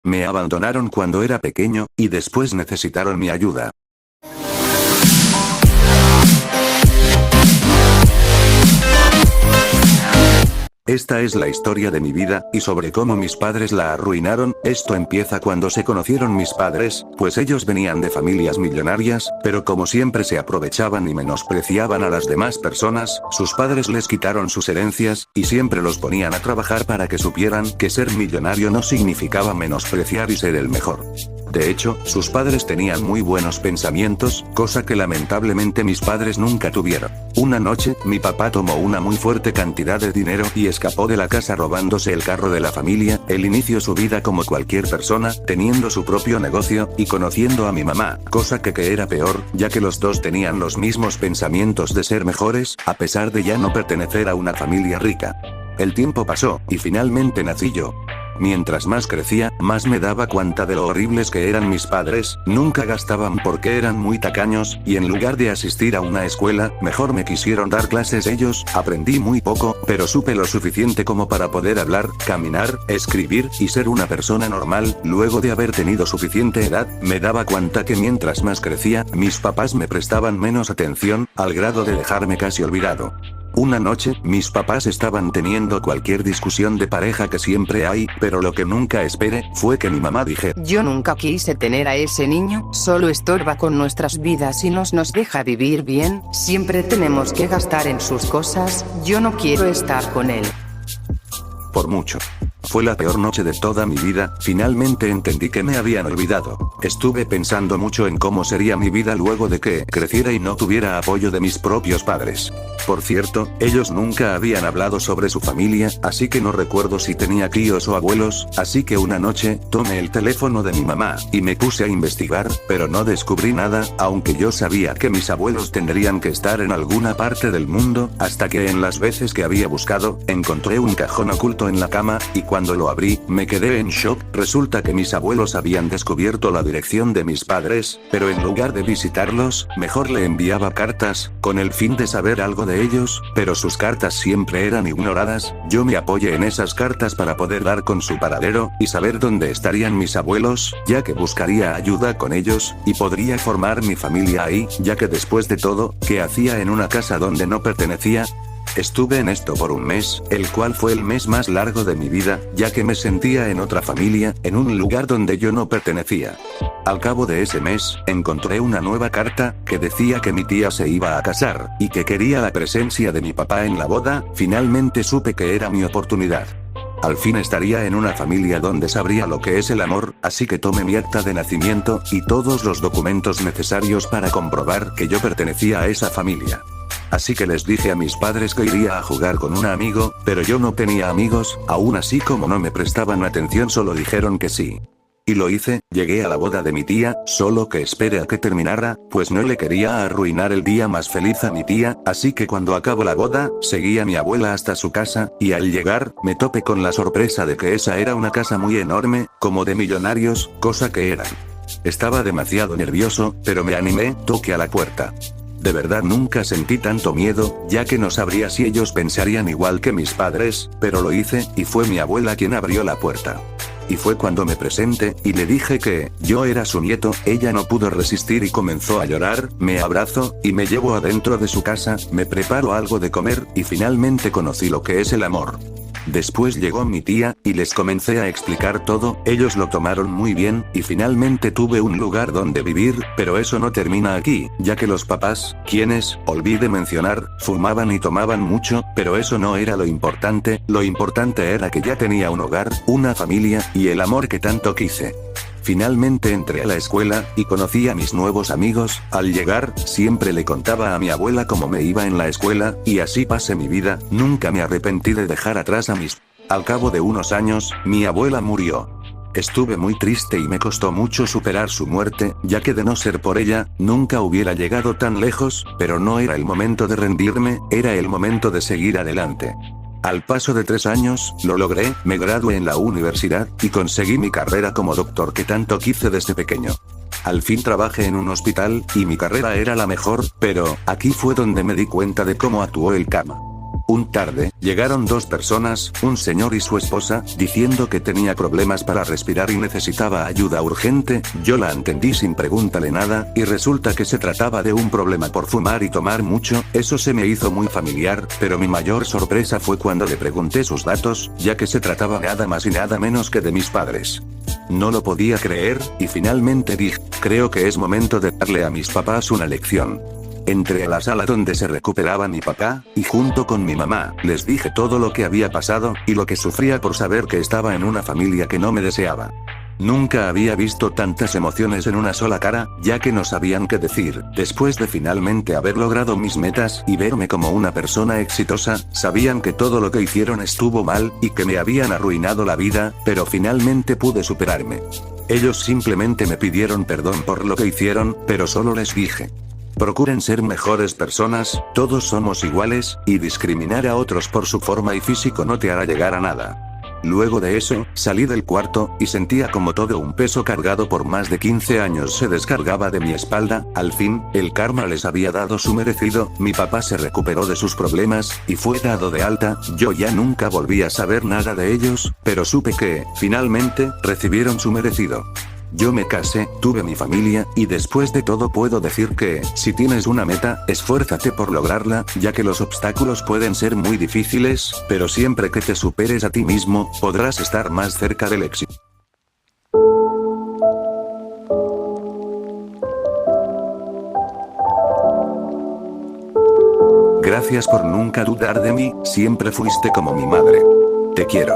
Me abandonaron cuando era pequeño, y después necesitaron mi ayuda. Esta es la historia de mi vida, y sobre cómo mis padres la arruinaron. Esto empieza cuando se conocieron mis padres, pues ellos venían de familias millonarias, pero como siempre se aprovechaban y menospreciaban a las demás personas, sus padres les quitaron sus herencias, y siempre los ponían a trabajar para que supieran que ser millonario no significaba menospreciar y ser el mejor. De hecho, sus padres tenían muy buenos pensamientos, cosa que lamentablemente mis padres nunca tuvieron. Una noche, mi papá tomó una muy fuerte cantidad de dinero y escapó de la casa robándose el carro de la familia. Él inició su vida como cualquier persona, teniendo su propio negocio, y conociendo a mi mamá, cosa que era peor, ya que los dos tenían los mismos pensamientos de ser mejores, a pesar de ya no pertenecer a una familia rica. El tiempo pasó, y finalmente nací yo. Mientras más crecía, más me daba cuenta de lo horribles que eran mis padres. Nunca gastaban porque eran muy tacaños, y en lugar de asistir a una escuela, mejor me quisieron dar clases ellos. Aprendí muy poco, pero supe lo suficiente como para poder hablar, caminar, escribir, y ser una persona normal. Luego de haber tenido suficiente edad, me daba cuenta que mientras más crecía, mis papás me prestaban menos atención, al grado de dejarme casi olvidado. Una noche, mis papás estaban teniendo cualquier discusión de pareja que siempre hay, pero lo que nunca esperé, fue que mi mamá dijera: yo nunca quise tener a ese niño, solo estorba con nuestras vidas y nos deja vivir bien, siempre tenemos que gastar en sus cosas, yo no quiero estar con él. Por mucho. Fue la peor noche de toda mi vida. Finalmente entendí que me habían olvidado. Estuve pensando mucho en cómo sería mi vida luego de que creciera y no tuviera apoyo de mis propios padres. Por cierto, ellos nunca habían hablado sobre su familia, así que no recuerdo si tenía tíos o abuelos, así que una noche, tomé el teléfono de mi mamá, y me puse a investigar, pero no descubrí nada, aunque yo sabía que mis abuelos tendrían que estar en alguna parte del mundo, hasta que en las veces que había buscado, encontré un cajón oculto en la cama, y cuando lo abrí, me quedé en shock. Resulta que mis abuelos habían descubierto la dirección de mis padres, pero en lugar de visitarlos, mejor le enviaba cartas, con el fin de saber algo de ellos, pero sus cartas siempre eran ignoradas. Yo me apoyé en esas cartas para poder dar con su paradero, y saber dónde estarían mis abuelos, ya que buscaría ayuda con ellos, y podría formar mi familia ahí, ya que después de todo, ¿qué hacía en una casa donde no pertenecía? Estuve en esto por un mes, el cual fue el mes más largo de mi vida, ya que me sentía en otra familia, en un lugar donde yo no pertenecía. Al cabo de ese mes, encontré una nueva carta, que decía que mi tía se iba a casar, y que quería la presencia de mi papá en la boda. Finalmente supe que era mi oportunidad. Al fin estaría en una familia donde sabría lo que es el amor, así que tomé mi acta de nacimiento, y todos los documentos necesarios para comprobar que yo pertenecía a esa familia. Así que les dije a mis padres que iría a jugar con un amigo, pero yo no tenía amigos. Aún así, como no me prestaban atención, solo dijeron que sí. Y lo hice. Llegué a la boda de mi tía, solo que esperé a que terminara, pues no le quería arruinar el día más feliz a mi tía, así que cuando acabó la boda, seguí a mi abuela hasta su casa, y al llegar, me topé con la sorpresa de que esa era una casa muy enorme, como de millonarios, cosa que eran. Estaba demasiado nervioso, pero me animé, toqué a la puerta. De verdad nunca sentí tanto miedo, ya que no sabría si ellos pensarían igual que mis padres, pero lo hice, y fue mi abuela quien abrió la puerta. Y fue cuando me presenté, y le dije que yo era su nieto. Ella no pudo resistir y comenzó a llorar. Me abrazó, y me llevó adentro de su casa, me preparó algo de comer, y finalmente conocí lo que es el amor. Después llegó mi tía, y les comencé a explicar todo. Ellos lo tomaron muy bien, y finalmente tuve un lugar donde vivir, pero eso no termina aquí, ya que los papás, quienes, olvidé mencionar, fumaban y tomaban mucho, pero eso no era lo importante era que ya tenía un hogar, una familia, y el amor que tanto quise. Finalmente entré a la escuela, y conocí a mis nuevos amigos. Al llegar, siempre le contaba a mi abuela cómo me iba en la escuela, y así pasé mi vida. Nunca me arrepentí de dejar atrás a mis... Al cabo de unos años, mi abuela murió. Estuve muy triste y me costó mucho superar su muerte, ya que de no ser por ella, nunca hubiera llegado tan lejos, pero no era el momento de rendirme, era el momento de seguir adelante. Al paso de 3 años, lo logré, me gradué en la universidad, y conseguí mi carrera como doctor que tanto quise desde pequeño. Al fin trabajé en un hospital, y mi carrera era la mejor, pero, aquí fue donde me di cuenta de cómo actuó el karma. Un tarde, llegaron dos personas, un señor y su esposa, diciendo que tenía problemas para respirar y necesitaba ayuda urgente. Yo la entendí sin preguntarle nada, y resulta que se trataba de un problema por fumar y tomar mucho. Eso se me hizo muy familiar, pero mi mayor sorpresa fue cuando le pregunté sus datos, ya que se trataba nada más y nada menos que de mis padres. No lo podía creer, y finalmente dije, creo que es momento de darle a mis papás una lección. Entré a la sala donde se recuperaba mi papá, y junto con mi mamá, les dije todo lo que había pasado, y lo que sufría por saber que estaba en una familia que no me deseaba. Nunca había visto tantas emociones en una sola cara, ya que no sabían qué decir. Después de finalmente haber logrado mis metas y verme como una persona exitosa, sabían que todo lo que hicieron estuvo mal, y que me habían arruinado la vida, pero finalmente pude superarme. Ellos simplemente me pidieron perdón por lo que hicieron, pero solo les dije: procuren ser mejores personas, todos somos iguales, y discriminar a otros por su forma y físico no te hará llegar a nada. Luego de eso, salí del cuarto, y sentía como todo un peso cargado por más de 15 años se descargaba de mi espalda. Al fin, el karma les había dado su merecido, mi papá se recuperó de sus problemas, y fue dado de alta. Yo ya nunca volví a saber nada de ellos, pero supe que, finalmente, recibieron su merecido. Yo me casé, tuve mi familia, y después de todo puedo decir que, si tienes una meta, esfuérzate por lograrla, ya que los obstáculos pueden ser muy difíciles, pero siempre que te superes a ti mismo, podrás estar más cerca del éxito. Gracias por nunca dudar de mí, siempre fuiste como mi madre. Te quiero.